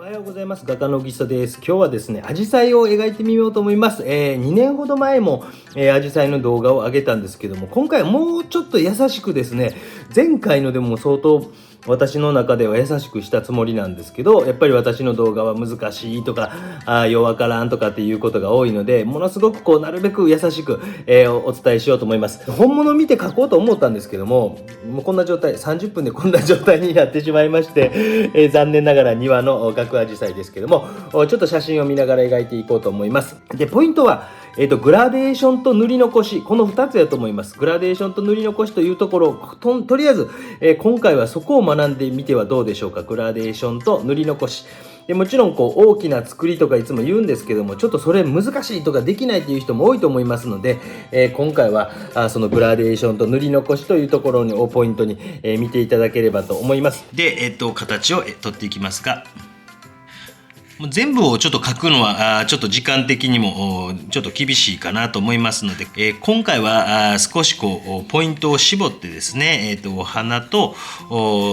おはようございます。画家の木曽です。今日はですね、アジサイを描いてみようと思います。2年ほど前も、アジサイの動画を上げたんですけども、今回はもうちょっと優しくですね、前回のでも相当私の中では優しくしたつもりなんですけど、やっぱり私の動画は難しいとか、ようわからんとかっていうことが多いので、ものすごくなるべく優しく、お伝えしようと思います。本物見て描こうと思ったんですけども、もうこんな状態、30分でこんな状態になってしまいまして、残念ながら2羽のガクアジサイですけども、ちょっと写真を見ながら描いていこうと思います。で、ポイントは、グラデーションと塗り残し、この2つやと思います。グラデーションと塗り残しというところを、とりあえず、今回はそこを学んでみてはどうでしょうか。グラデーションと塗り残し。でもちろん大きな作りとかいつも言うんですけども、ちょっとそれ難しいとかできないという人も多いと思いますので、今回はそのグラデーションと塗り残しというところをポイントに、見ていただければと思います。で、形を取っていきますが、もう全部をちょっと描くのはちょっと時間的にもちょっと厳しいかなと思いますので、今回は少しポイントを絞ってですね、花と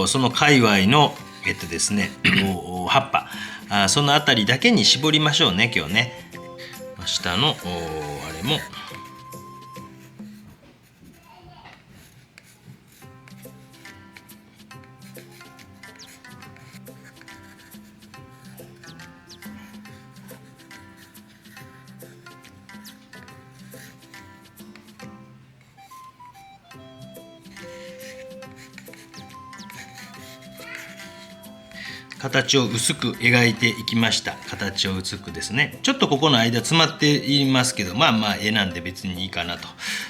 その界隈のですね葉っぱそのあたりだけに絞りましょうね。今日ね、下のあれも形を薄く描いていきました。形を薄くですね。ちょっとここの間詰まっていますけど、まあ絵なんで別にいいかなと。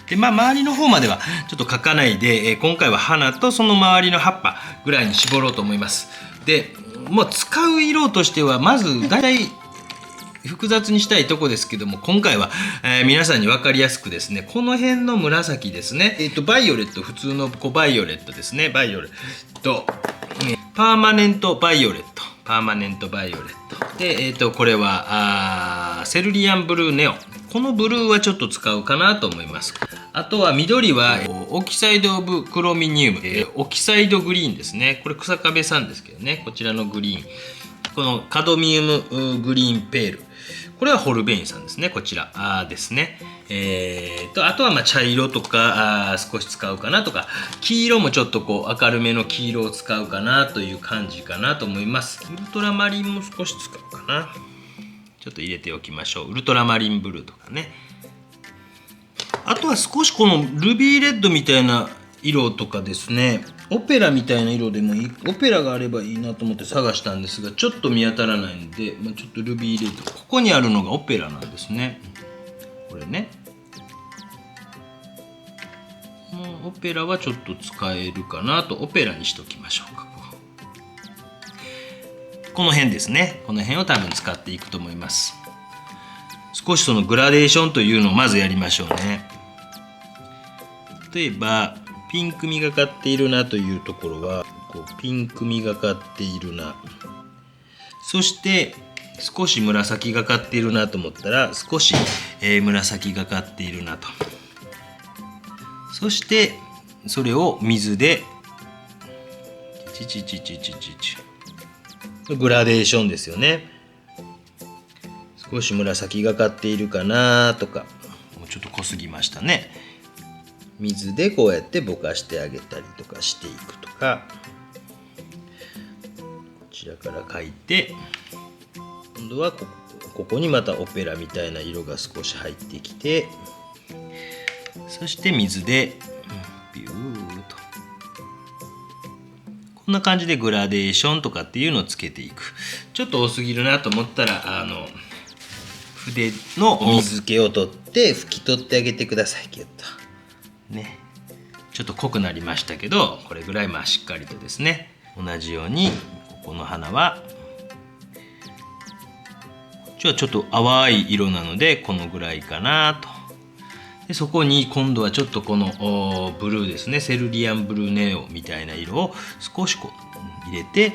で、周りの方まではちょっと描かないで、今回は花とその周りの葉っぱぐらいに絞ろうと思います。で、もう使う色としてはまず大体複雑にしたいとこですけども、今回は、皆さんに分かりやすくですね、この辺の紫ですね、バイオレット、普通のバイオレットですね、バイオレット、パーマネントバイオレット、パーマネントバイオレットで、これはセルリアンブルーネオン、このブルーはちょっと使うかなと思います。あとは緑はオキサイドオブクロミニウム、オキサイドグリーンですね、これ草壁さんですけどね、こちらのグリーン、このカドミウムグリーンペール、これはホルベインさんですね、こちらですね。あとは茶色とか少し使うかなとか、黄色もちょっと明るめの黄色を使うかなという感じかなと思います。ウルトラマリンも少し使うかな。ちょっと入れておきましょう。ウルトラマリンブルーとかね。あとは少しこのルビーレッドみたいな色とかですね、オペラみたいな色でもいい、オペラがあればいいなと思って探したんですが、ちょっと見当たらないんで、ちょっとルビーレッド、ここにあるのがオペラなんですね。これね、オペラはちょっと使えるかなと、オペラにしときましょうか。この辺ですね、この辺を多分使っていくと思います。少しそのグラデーションというのをまずやりましょうね。例えばピンクみがかっているなというところはピンクみがかっているな、そして少し紫がかっているなと思ったら少し、紫がかっているなと、そしてそれを水でグラデーションですよね。少し紫がかっているかなとか、もうちょっと濃すぎましたね。水でこうやってぼかしてあげたりとかしていくとか、こちらから描いて、今度はここにまたオペラみたいな色が少し入ってきて、そして水でビューッとこんな感じでグラデーションとかっていうのをつけていく。ちょっと多すぎるなと思ったら筆の水気を取って拭き取ってあげてください。ギュッとね、ちょっと濃くなりましたけど、これぐらいしっかりとですね、同じようにここの花はこっちはちょっと淡い色なのでこのぐらいかなと。でそこに今度はちょっとこのブルーですね、セルリアンブルーネオみたいな色を少し入れて、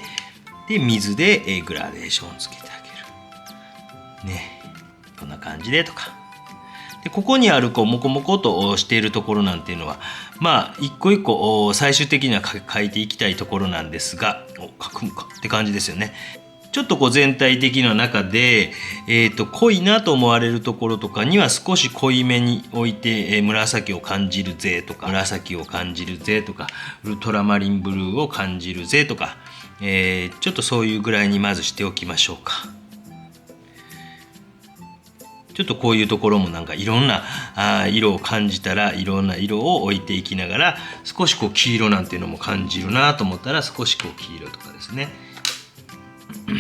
で水でグラデーションをつけてあげるね、こんな感じでとか。でここにあるモコモコとしているところなんていうのは一個一個最終的には描いていきたいところなんですが、描くんかって感じですよね。ちちょっとこう全体的な中で、濃いなと思われるところとかには少し濃いめに置いて、紫を感じるぜとか、紫を感じるぜとか、ウルトラマリンブルーを感じるぜとか、ちょっとそういうぐらいにまずしておきましょうか。ちょっとこういうところもなんかいろんな色を感じたら、いろんな色を置いていきながら、少しこう黄色なんていうのも感じるなと思ったら、少しこう黄色とかですね感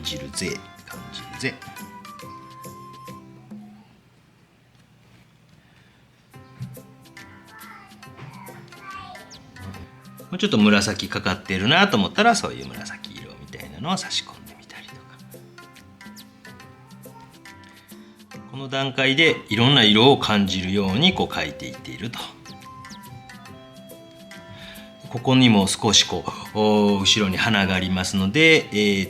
じるぜ、感じるぜ。もうちょっと紫かかってるなと思ったら、そういう紫色みたいなのを差し込んでみたりとか。この段階でいろんな色を感じるようにこう描いていっていると。ここにも少しこう後ろに花がありますので、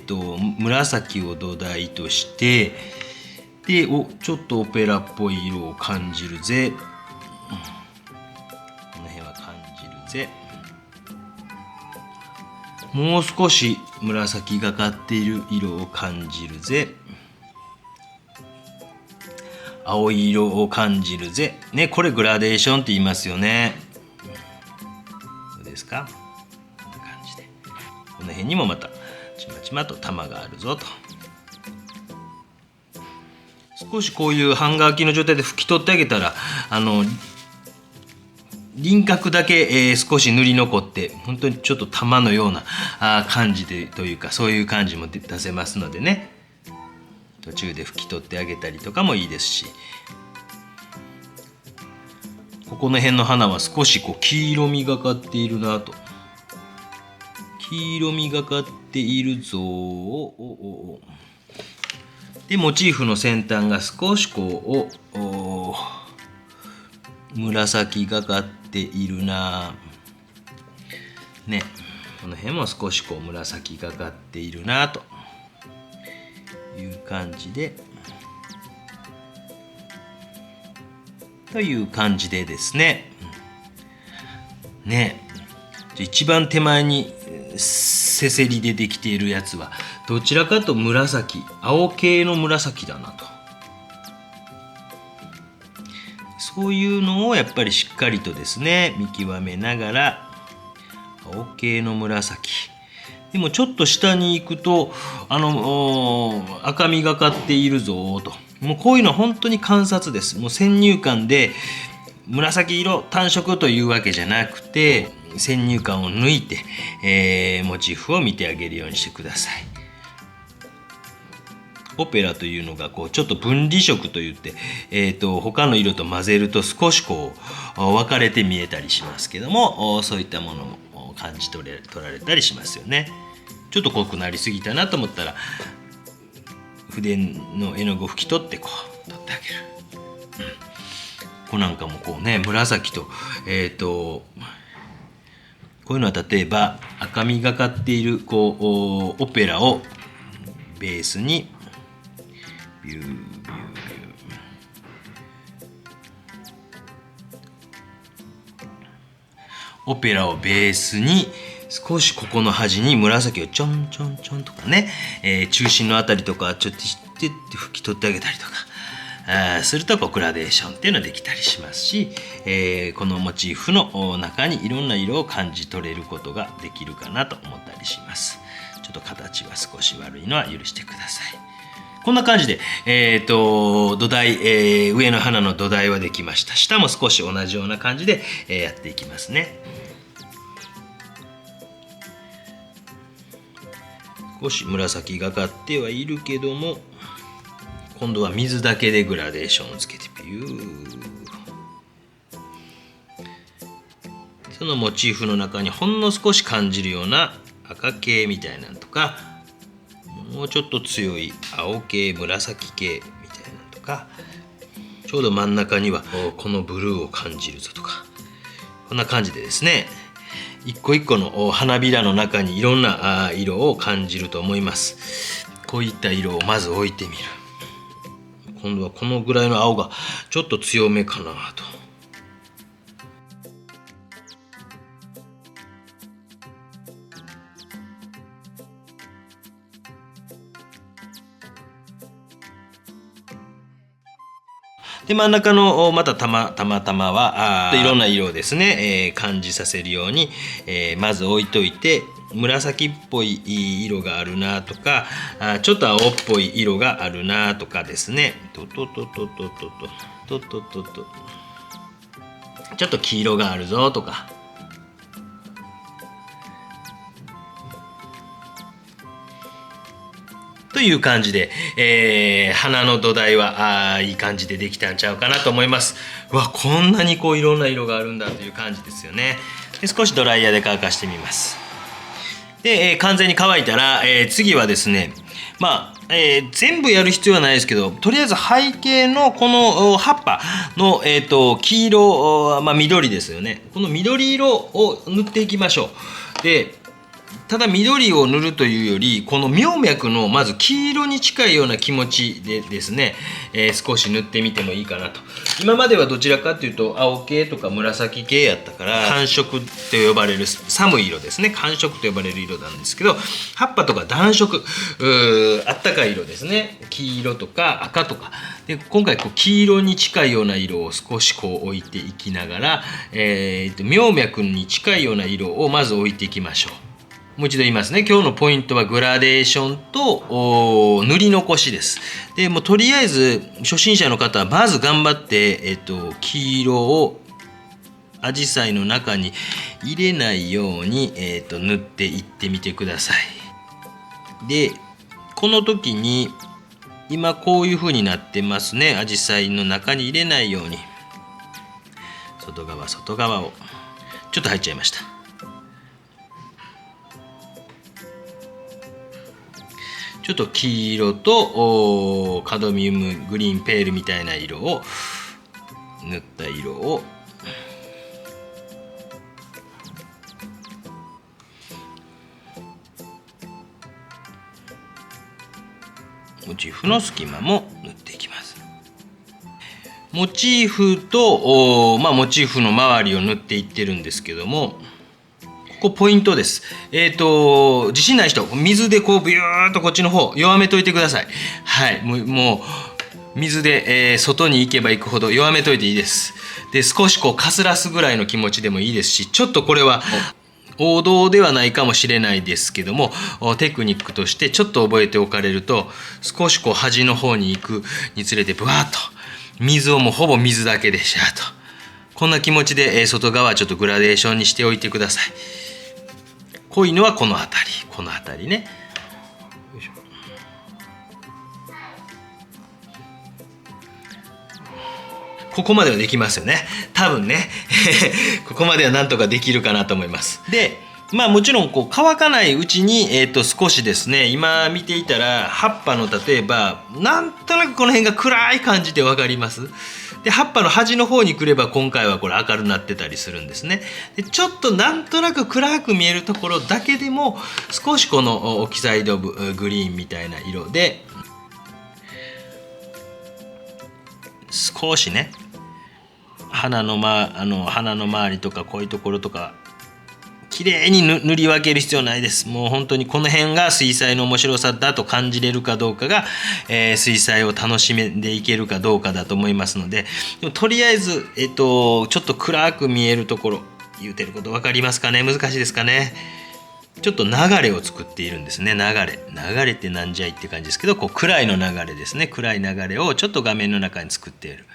紫を土台として、でちょっとオペラっぽい色を感じるぜ。この辺は感じるぜ。もう少し紫がかっている色を感じるぜ。青い色を感じるぜ。ね、これグラデーションって言いますよね。どうですか？こんな感じで。この辺にもまたちまちまと玉があるぞと。少しこういうハンガー機の状態で拭き取ってあげたら、輪郭だけ、少し塗り残って、本当にちょっと玉のような感じでというか、そういう感じも出せますのでね、途中で拭き取ってあげたりとかもいいですし、ここの辺の花は少しこう黄色みがかっているなと。黄色みがかっているぞ。でモチーフの先端が少しこう紫がかっているなね。この辺も少しこう紫がかっているなという感じで、ですね。ね、一番手前にせせりでできているやつはどちらかと紫、青系の紫だなと。そういうのをやっぱりしっかりとですね見極めながら、青系の紫でもちょっと下に行くと赤みがかっているぞと。もうこういうのは本当に観察です。もう先入観で紫色単色というわけじゃなくて、先入観を抜いて、モチーフを見てあげるようにしてください。オペラというのがこうちょっと分離色といって、他の色と混ぜると少しこう分かれて見えたりしますけども、そういったものも感じ取られたりしますよね。ちょっと濃くなりすぎたなと思ったら筆の絵の具を拭き取ってこう取ってあげる。こうなんかもこうね紫とこういうのは例えば赤みがかっているこうオペラをベースにビュービュービューオペラをベースに少しここの端に紫をちょんちょんちょんとかね、中心のあたりとかちょっとして拭き取ってあげたりとかするとこうグラデーションっていうのができたりしますし、このモチーフの中にいろんな色を感じ取れることができるかなと思ったりします。ちょっと形は少し悪いのは許してください。こんな感じで、土台、上の花の土台はできました。下も少し同じような感じで、やっていきますね。少し紫がかってはいるけども、今度は水だけでグラデーションをつけてビュー。そのモチーフの中にほんの少し感じるような赤系みたいなのとか、もうちょっと強い青系、紫系みたいなのとか、ちょうど真ん中にはこのブルーを感じるぞとか、こんな感じでですね、一個一個の花びらの中にいろんな色を感じると思います。こういった色をまず置いてみる。今度はこのぐらいの青がちょっと強めかなと。で真ん中のまたたまたまはいろんな色をですね、感じさせるように、まず置いといて、紫っぽい色があるなとか、ちょっと青っぽい色があるなとかですね、ちょっと黄色があるぞとか、という感じで、花の土台はいい感じでできたんちゃうかなと思います。うわ、こんなにこういろんな色があるんだという感じですよね。で少しドライヤーで乾かしてみます。で、完全に乾いたら、次はですね、全部やる必要はないですけど、とりあえず背景のこの葉っぱの、黄色、緑ですよね。この緑色を塗っていきましょう。でただ緑を塗るというより、この葉脈のまず黄色に近いような気持ちでですね、少し塗ってみてもいいかなと。今まではどちらかというと青系とか紫系やったから、寒色と呼ばれる寒い色ですね、寒色と呼ばれる色なんですけど、葉っぱとか暖色、あったかい色ですね、黄色とか赤とかで、今回こう黄色に近いような色を少しこう置いていきながら、葉脈に近いような色をまず置いていきましょう。もう一度言いますね。今日のポイントはグラデーションと塗り残しです。でもうとりあえず初心者の方はまず頑張って、黄色をアジサイの中に入れないように、塗っていってみてください。でこの時に今こういう風になってますね。アジサイの中に入れないように外側をちょっと入っちゃいました。ちょっと黄色とカドミウムグリーンペールみたいな色を塗った色をモチーフの隙間も塗っていきます。モチーフとモチーフの周りを塗っていってるんですけども、ここポイントです。自信ない人、水でこうビューッとこっちの方弱めといてください。はい、もう水で、外に行けば行くほど弱めといていいです。で少しこうかすらすぐらいの気持ちでもいいですし、ちょっとこれは王道ではないかもしれないですけども、テクニックとしてちょっと覚えておかれると、少しこう端の方に行くにつれてブワーッと水をもうほぼ水だけでシャーッと、こんな気持ちで、外側はちょっとグラデーションにしておいてください。濃いのはこの辺りね。よいしょ。ここまではできますよね、多分ねここまではなんとかできるかなと思います。でもちろんこう乾かないうちに、少しですね、今見ていたら葉っぱの例えばなんとなくこの辺が暗い感じで分かります。で葉っぱの端の方に来れば今回はこれ明るくなってたりするんですね。でちょっとなんとなく暗く見えるところだけでも少しこのオキサイドグリーンみたいな色で少しね、花の周りとかこういうところとか綺麗に塗り分ける必要ないです。もう本当にこの辺が水彩の面白さだと感じれるかどうかが、水彩を楽しめでいけるかどうかだと思いますので、とりあえず、ちょっと暗く見えるところ、言うてること分かりますかね、難しいですかね。ちょっと流れを作っているんですね。流れってなんじゃいって感じですけど、こう暗いの流れですね。暗い流れをちょっと画面の中に作っている。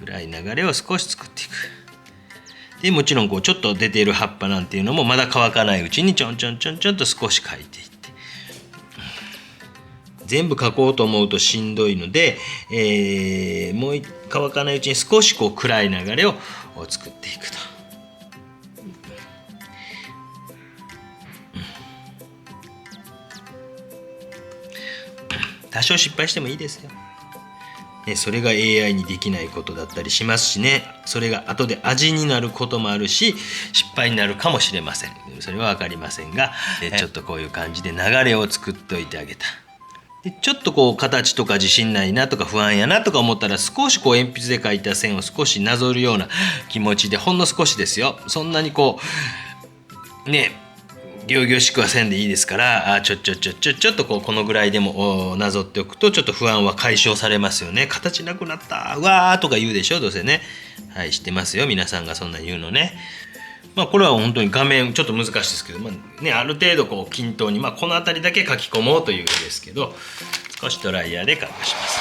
暗い流れを少し作っていく。でもちろんこうちょっと出ている葉っぱなんていうのもまだ乾かないうちにちょんと少し描いていって、全部描こうと思うとしんどいので、もう乾かないうちに少しこう暗い流れを作っていくと。多少失敗してもいいですよ。それが AI にできないことだったりしますしね。それが後で味になることもあるし、失敗になるかもしれません。それは分かりませんが、ちょっとこういう感じで流れを作っておいてあげた。でちょっとこう形とか自信ないなとか不安やなとか思ったら、少しこう鉛筆で描いた線を少しなぞるような気持ちで、ほんの少しですよ。そんなにこうね仰々しくはせんでいいですから、ちょっとこのぐらいでもなぞっておくとちょっと不安は解消されますよね。形なくなった、うわーとか言うでしょ、どうせね。はい、知ってますよ、皆さんがそんな言うのね。これは本当に画面ちょっと難しいですけど、ある程度均等に、この辺りだけ書き込もうという絵ですけど、少しドライヤーで乾かします。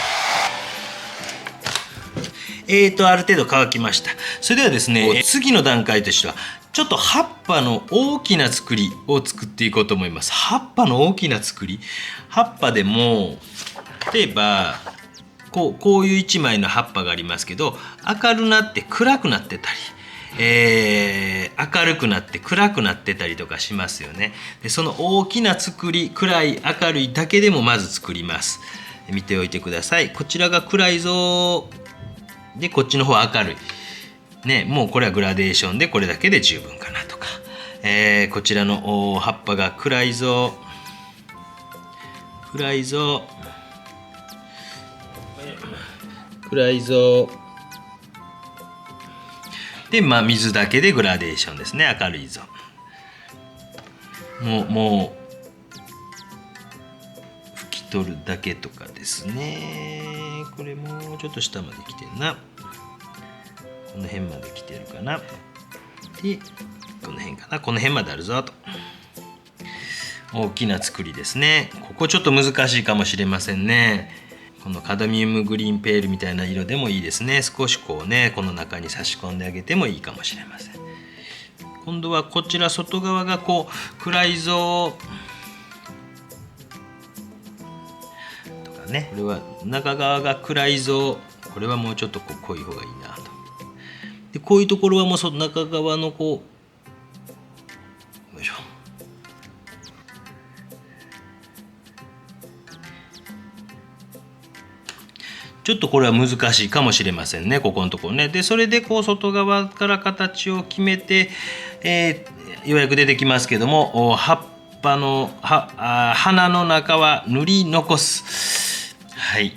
ある程度乾きました。それではですね、次の段階としてはちょっと葉っぱの大きな作りを作っていこうと思います。葉っぱの大きな作り、葉っぱでも例えばこういう一枚の葉っぱがありますけど、明るなって暗くなってたり、明るくなって暗くなってたりとかしますよね。でその大きな作り、暗い明るいだけでもまず作ります。見ておいてください。こちらが暗いぞで、こっちの方は明るいね。もうこれはグラデーションでこれだけで十分かなとか、こちらの葉っぱが暗いぞ暗いぞ暗いぞで、水だけでグラデーションですね。明るいぞ、もう拭き取るだけとかですね。これもうちょっと下まで来てるな。この辺まで来てるかな。でこの辺かな、この辺まであるぞと。大きな作りですね。ここちょっと難しいかもしれませんね。このカドミウムグリーンペールみたいな色でもいいですね。少しこの中に差し込んであげてもいいかもしれません。今度はこちら外側が暗いぞとかね。これは中側が暗いぞ、これはもうちょっと濃い方がいいなと。でこういうところはもう中側のよいしょ、ちょっとこれは難しいかもしれませんね、ここのところね。でそれで外側から形を決めて、ようやく出てきますけども、葉っぱの花の中は塗り残す。はい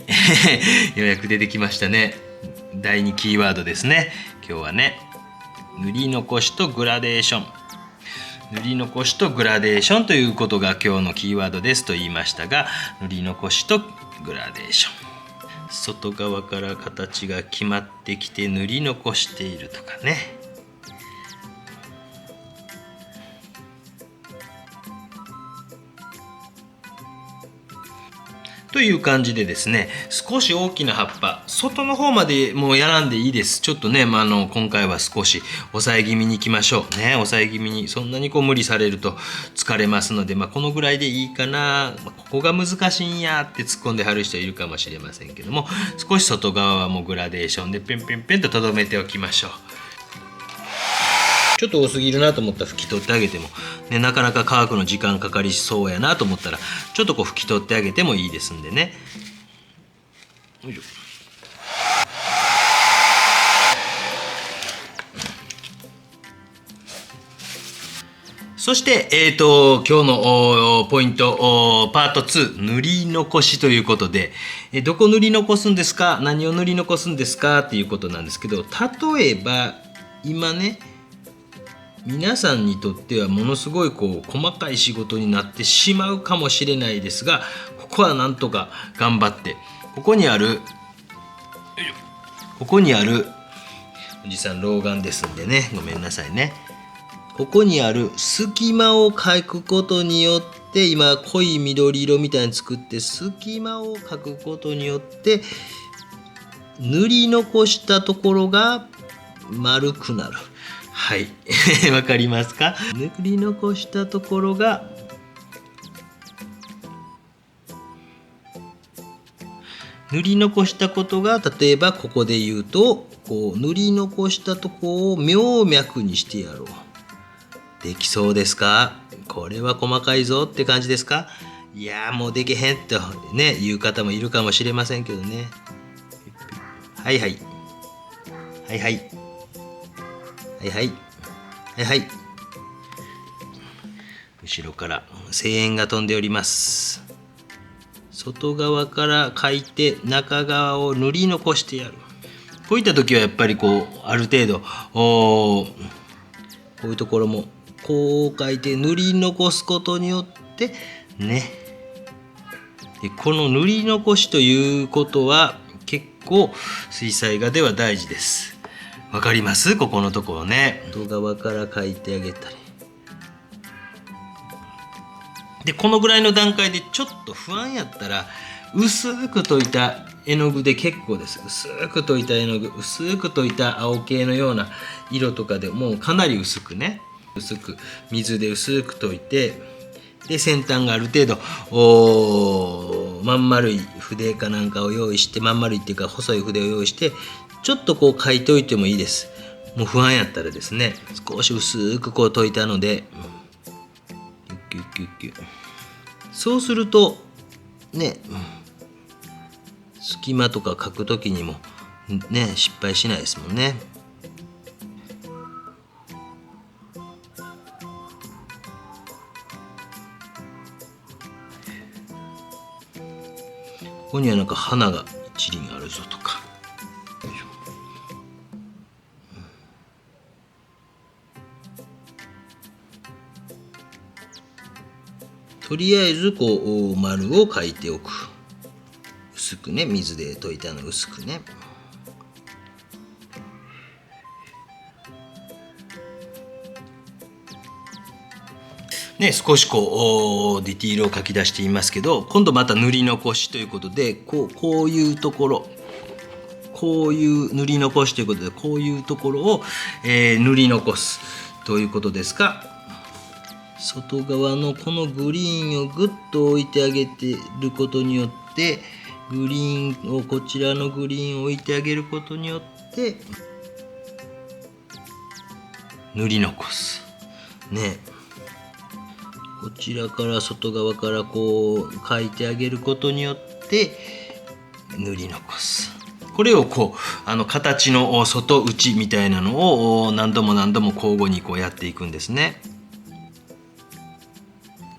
ようやく出てきましたね。第2キーワードですね。今日はね、塗り残しとグラデーション、塗り残しとグラデーションということが今日のキーワードですと言いましたが、塗り残しとグラデーション、外側から形が決まってきて塗り残しているとかね。という感じでですね、少し大きな葉っぱ、外の方までもうやらんでいいです。ちょっとね、今回は少し抑え気味にいきましょうね。抑え気味に、そんなに無理されると疲れますので、このぐらいでいいかな、ここが難しいんやって突っ込んではる人いるかもしれませんけども、少し外側はもうグラデーションでペンペンペンと留めておきましょう。ちょっと多すぎるなと思ったら拭き取ってあげても、ね、なかなか乾くの時間かかりそうやなと思ったらちょっと拭き取ってあげてもいいですんでね。よいしょ。そして、今日のポイントパート2、塗り残しということで、どこ塗り残すんですか、何を塗り残すんですかっていうことなんですけど、例えば今ね、皆さんにとってはものすごい細かい仕事になってしまうかもしれないですが、ここはなんとか頑張って、ここにあるおじさん老眼ですんでね、ごめんなさいね。ここにある隙間を描くことによって、今濃い緑色みたいに作って隙間を描くことによって塗り残したところが丸くなる。はいわかりますか？塗り残したところが塗り残したことが、例えばここで言うと塗り残したところを妙脈にしてやろう。できそうですか？これは細かいぞって感じですか？いやもうできへんとね言う方もいるかもしれませんけどね。はいはいはいはいはいはいはいはい、後ろから声援が飛んでおります。外側から描いて中側を塗り残してやる。こういった時はやっぱりある程度こういうところもこう書いて塗り残すことによってね、でこの塗り残しということは結構水彩画では大事です。わかります？ここのところね、外側から書いてあげたりで、このぐらいの段階でちょっと不安やったら薄く溶いた絵の具で結構です。薄く溶いた絵の具、薄く溶いた青系のような色とかでもうかなり薄くね、薄く水で薄く溶いて、で先端がある程度まん丸い筆かなんかを用意して、まん丸いっていうか細い筆を用意してちょっとこう書いておいてもいいです。もう不安やったらですね、少し薄くこう溶いたのでキュッキュッキュッキュッ、そうするとね、隙間とか書くときにもね失敗しないですもんね。ここにはなんか花が一輪あるぞとか、とりあえずこう丸を描いておく。薄くね、水で溶いたの薄くね。ね、少しこうディティールを書き出していますけど、今度また塗り残しということで、こういうところ、こういう塗り残しということで、こういうところを、塗り残すということですが、外側のこのグリーンをぐっと置いてあげてることによって、グリーンをこちらのグリーンを置いてあげることによって塗り残すね。こちらから外側からこう描いてあげることによって塗り残す。これをこう形の外内みたいなのを何度も何度も交互にこうやっていくんですね。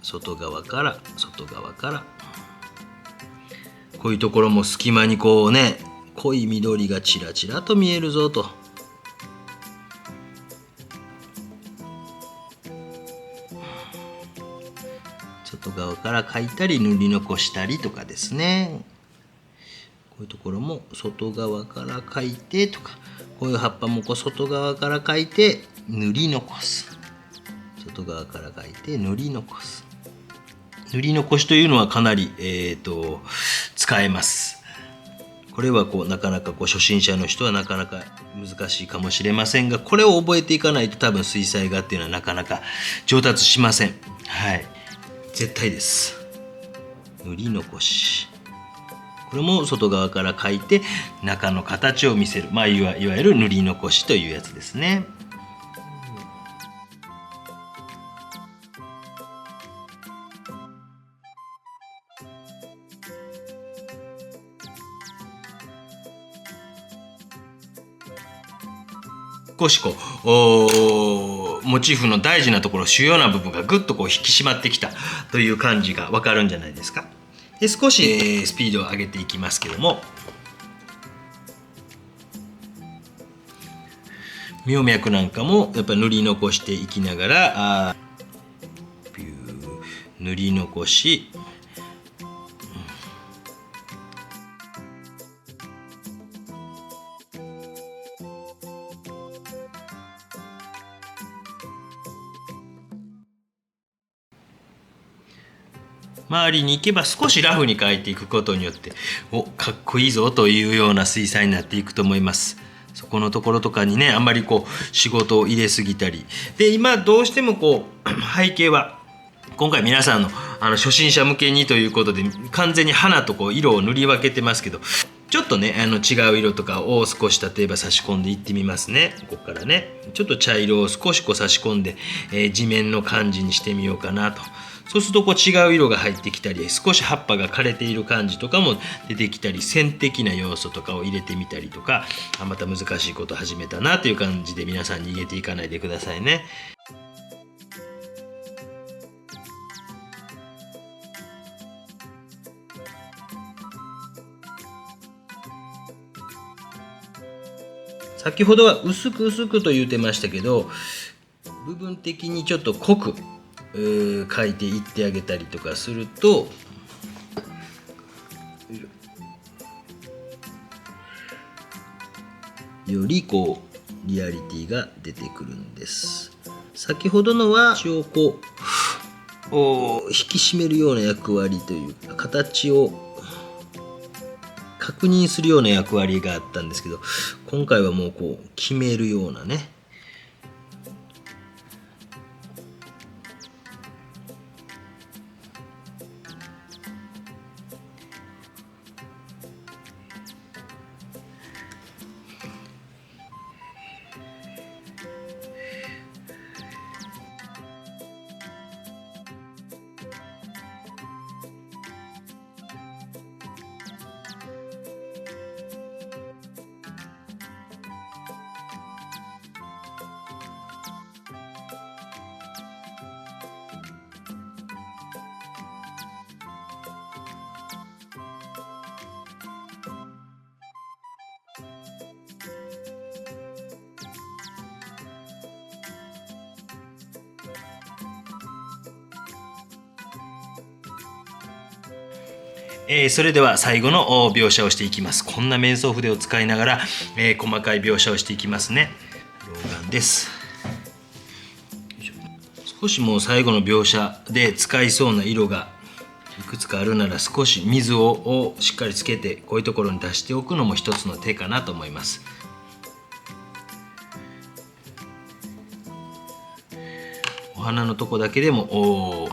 外側から外側から、こういうところも隙間にこうね、濃い緑がちらちらと見えるぞと。外側から描いたり塗り残したりとかですね。こういうところも外側から描いてとか、こういう葉っぱもこう外側から描いて塗り残す。外側から描いて塗り残す。塗り残しというのはかなり、使えます。これはこうなかなかこう初心者の人はなかなか難しいかもしれませんが、これを覚えていかないと多分水彩画っていうのはなかなか上達しません。はい、絶対です。塗り残し、これも外側から描いて中の形を見せる、まあいわゆる塗り残しというやつですね。少しこうモチーフの大事なところ、主要な部分がぐっとこう引き締まってきたという感じがわかるんじゃないですか。で少し、スピードを上げていきますけども、葉脈なんかもやっぱり塗り残していきながら塗り残し、周りに行けば少しラフに描いていくことによって、かっこいいぞというような水彩になっていくと思います。そこのところとかにね、あんまりこう仕事を入れすぎたりで、今どうしてもこう背景は今回皆さんの初心者向けにということで完全に花とこう色を塗り分けてますけど、ちょっとね違う色とかを少し例えば差し込んでいってみますね。ここからねちょっと茶色を少しこう差し込んで、地面の感じにしてみようかなと。そうするとこう違う色が入ってきたり、少し葉っぱが枯れている感じとかも出てきたり、線的な要素とかを入れてみたりとか、また難しいこと始めたなという感じで皆さん逃げていかないでくださいね。先ほどは薄く薄くと言ってましたけど、部分的にちょっと濃く描いていってあげたりとかするとよりこうリアリティが出てくるんです。先ほどのは一応こう引き締めるような役割というか形を確認するような役割があったんですけど、今回はもうこう決めるようなねそれでは最後の描写をしていきます。こんな面相筆を使いながら、細かい描写をしていきますね。老眼です。少しもう最後の描写で使いそうな色がいくつかあるなら少し水をしっかりつけてこういうところに出しておくのも一つの手かなと思います。お花のとこだけでもお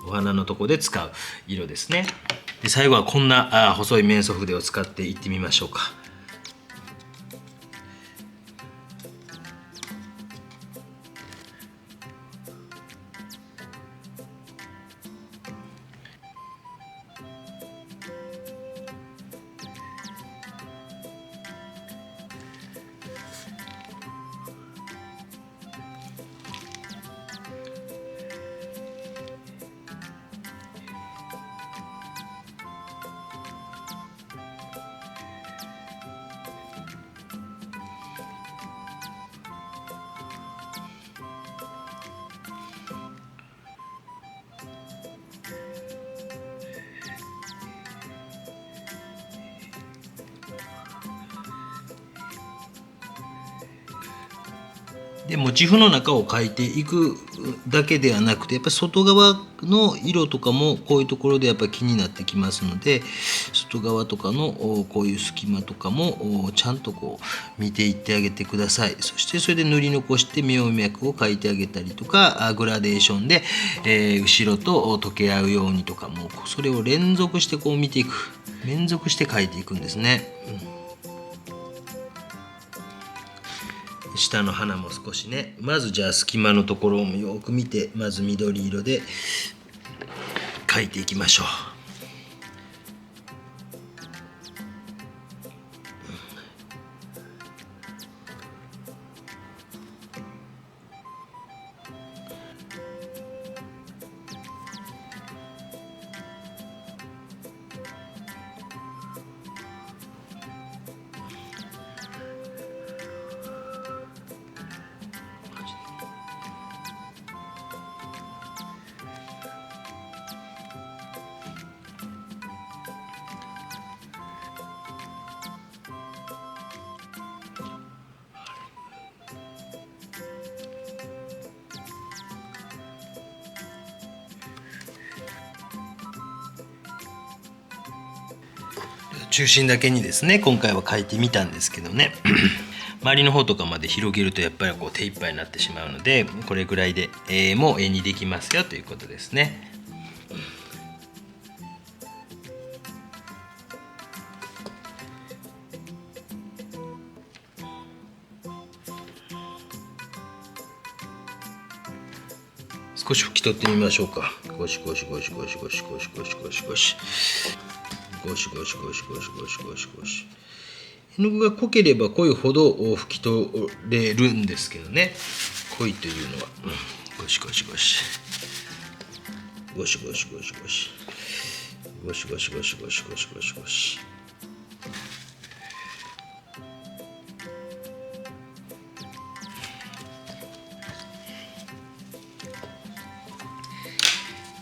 花のとこで使う色ですね。で最後はこんな細い面相筆を使っていってみましょうか。でモチーフの中を描いていくだけではなくてやっぱり外側の色とかもこういうところでやっぱり気になってきますので外側とかのこういう隙間とかもちゃんとこう見ていってあげてください。そしてそれで塗り残して葉脈を描いてあげたりとかグラデーションで、後ろと溶け合うようにとかもそれを連続してこう見ていく連続して描いていくんですね。下の花も少しねまずじゃあ隙間のところもよく見てまず緑色で描いていきましょう。中心だけにですね今回は描いてみたんですけどね周りの方とかまで広げるとやっぱりこう手いっぱいになってしまうのでこれぐらいでもう絵にできますよということですね。少し拭き取ってみましょうか。ゴシゴシゴシゴシゴシゴシゴシゴシゴシゴシゴシゴシゴシゴシゴシゴシ絵の具が濃ければ濃いほど拭き取れるんですけどね濃いというのは、ゴシゴシゴシゴシゴシゴシゴシゴシゴシゴシゴシゴシゴシゴシ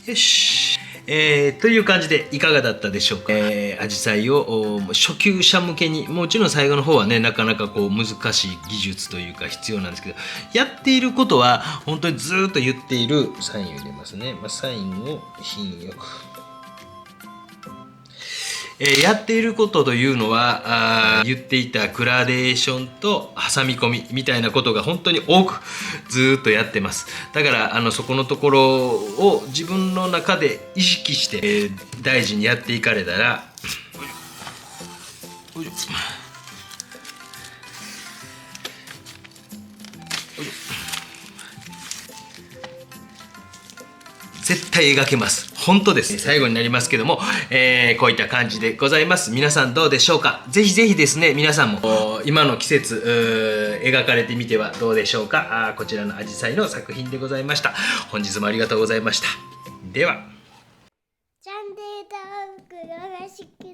よし。という感じでいかがだったでしょうか。アジサイを初級者向けに、もちろん最後の方はねなかなかこう難しい技術というか必要なんですけど、やっていることは本当にずーっと言っているサインを入れますね。サインを品よく。やっていることというのは言っていたグラデーションと挟み込みみたいなことが本当に多くずーっとやってます。だからそこのところを自分の中で意識して、大事にやっていかれたら絶対描けます。本当です。最後になりますけども、こういった感じでございます。皆さんどうでしょうか。ぜひぜひですね、皆さんも今の季節描かれてみてはどうでしょうか。こちらのアジサイの作品でございました。本日もありがとうございました。では。チャンネル登録よろしく。